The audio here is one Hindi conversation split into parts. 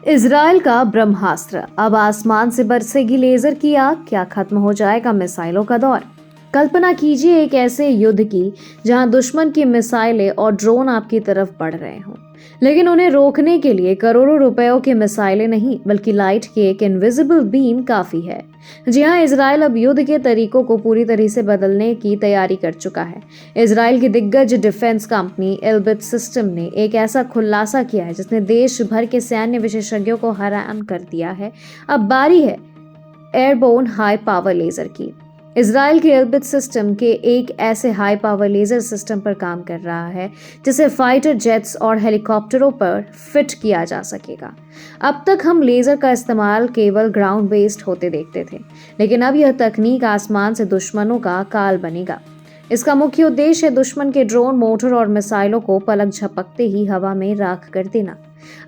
इजराइल का ब्रह्मास्त्र, अब आसमान से बरसेगी लेजर की आग, क्या खत्म हो जाएगा मिसाइलों का दौर। कल्पना कीजिए एक ऐसे युद्ध की जहां दुश्मन की मिसाइलें और ड्रोन आपकी तरफ बढ़ रहे हों, लेकिन उन्हें रोकने के लिए करोड़ों रुपयों की मिसाइलें नहीं बल्कि लाइट की एक इनविजिबल बीम काफी है। जी हाँ, इजराइल अब युद्ध के तरीकों को पूरी तरह से बदलने की तैयारी कर चुका है। इजराइल की दिग्गज डिफेंस कंपनी एल्बिट सिस्टम ने एक ऐसा खुलासा किया है जिसने देश भर के सैन्य विशेषज्ञों को हैरान कर दिया है। अब बारी है एयरबोर्न हाई पावर लेजर की। इजराइल के एल्बिट सिस्टम के एक ऐसे हाई पावर लेजर सिस्टम पर काम कर रहा है जिसे फाइटर जेट्स और हेलीकॉप्टरों पर फिट किया जा सकेगा। अब तक हम लेजर का इस्तेमाल केवल ग्राउंड बेस्ड होते देखते थे, लेकिन अब यह तकनीक आसमान से दुश्मनों का काल बनेगा। इसका मुख्य उद्देश्य है दुश्मन के ड्रोन, मोटर और मिसाइलों को पलक झपकते ही हवा में राख कर देना।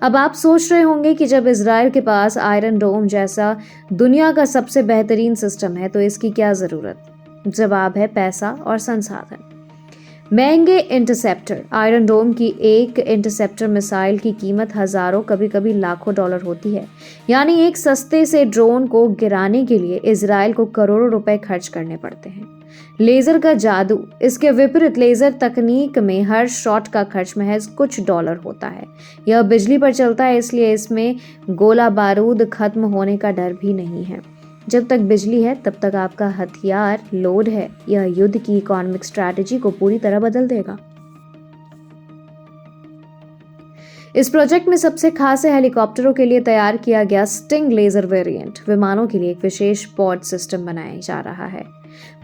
अब आप सोच रहे होंगे कि जब इजराइल के पास आयरन डोम जैसा दुनिया का सबसे बेहतरीन सिस्टम है तो इसकी क्या जरूरत। जवाब है पैसा और संसाधन। महंगे इंटरसेप्टर। आयरन डोम की एक इंटरसेप्टर मिसाइल की कीमत हजारों, कभी कभी लाखों डॉलर होती है। यानी एक सस्ते से ड्रोन को गिराने के लिए इजराइल को करोड़ों रुपए खर्च करने पड़ते हैं। लेजर का जादू। इसके विपरीत लेजर तकनीक में हर शॉट का खर्च महज कुछ डॉलर होता है। यह बिजली पर चलता है, इसलिए इसमें गोला बारूद खत्म होने का डर भी नहीं है। जब तक बिजली है तब तक आपका हथियार लोड है। यह युद्ध की इकोनॉमिक स्ट्रैटेजी को पूरी तरह बदल देगा। इस प्रोजेक्ट में सबसे खास है हेलीकॉप्टरों के लिए तैयार किया गया स्टिंग लेजर वेरिएंट। विमानों के लिए एक विशेष पॉड सिस्टम बनाया जा रहा है।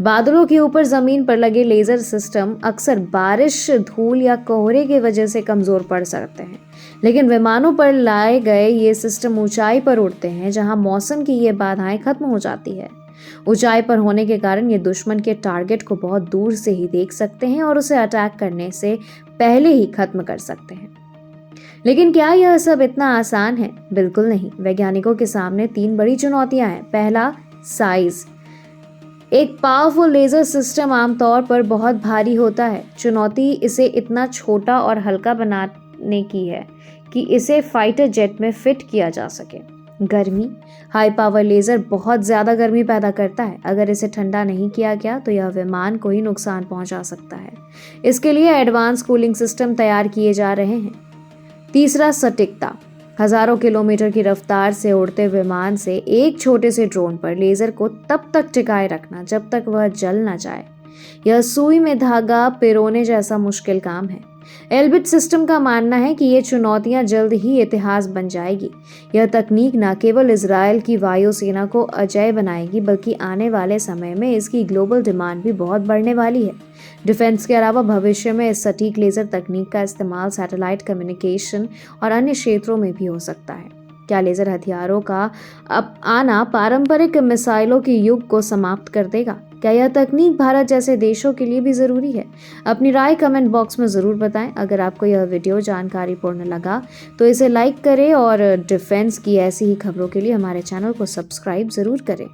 बादलों के ऊपर जमीन पर लगे लेजर सिस्टम अक्सर बारिश, धूल या कोहरे की वजह से कमजोर पड़ सकते हैं, लेकिन विमानों पर लाए गए ये सिस्टम ऊंचाई पर उड़ते हैं जहां मौसम की ये बाधाएं खत्म हो जाती है। ऊंचाई पर होने के कारण ये दुश्मन के टारगेट को बहुत दूर से ही देख सकते हैं और उसे अटैक करने से पहले ही खत्म कर सकते हैं। लेकिन क्या यह सब इतना आसान है? बिल्कुल नहीं। वैज्ञानिकों के सामने 3 बड़ी चुनौतियां हैं। पहला, साइज। एक पावरफुल लेजर सिस्टम आमतौर पर बहुत भारी होता है। चुनौती इसे इतना छोटा और हल्का बनाने की है कि इसे फाइटर जेट में फिट किया जा सके। गर्मी। हाई पावर लेजर बहुत ज्यादा गर्मी पैदा करता है। अगर इसे ठंडा नहीं किया गया तो यह विमान को ही नुकसान पहुंचा सकता है। इसके लिए एडवांस कूलिंग सिस्टम तैयार किए जा रहे हैं। तीसरा, सटीकता। हजारों किलोमीटर की रफ्तार से उड़ते विमान से एक छोटे से ड्रोन पर लेजर को तब तक टिकाए रखना जब तक वह जल न जाए। यह सुई में धागा पिरोने जैसा मुश्किल काम है। एल्बिट सिस्टम का मानना है कि ये चुनौतियां जल्द ही इतिहास बन जाएगी। यह तकनीक न केवल इजराइल की वायुसेना को अजेय बनाएगी बल्कि आने वाले समय में इसकी ग्लोबल डिमांड भी बहुत बढ़ने वाली है। डिफेंस के अलावा भविष्य में इस सटीक लेजर तकनीक का इस्तेमाल सैटेलाइट कम्युनिकेशन और अन्य क्षेत्रों में भी हो सकता है। क्या लेजर हथियारों का अब आना पारंपरिक मिसाइलों के युग को समाप्त कर देगा? क्या यह तकनीक भारत जैसे देशों के लिए भी जरूरी है? अपनी राय कमेंट बॉक्स में जरूर बताएं। अगर आपको यह वीडियो जानकारीपूर्ण लगा तो इसे लाइक करें और डिफेंस की ऐसी ही खबरों के लिए हमारे चैनल को सब्सक्राइब जरूर करें।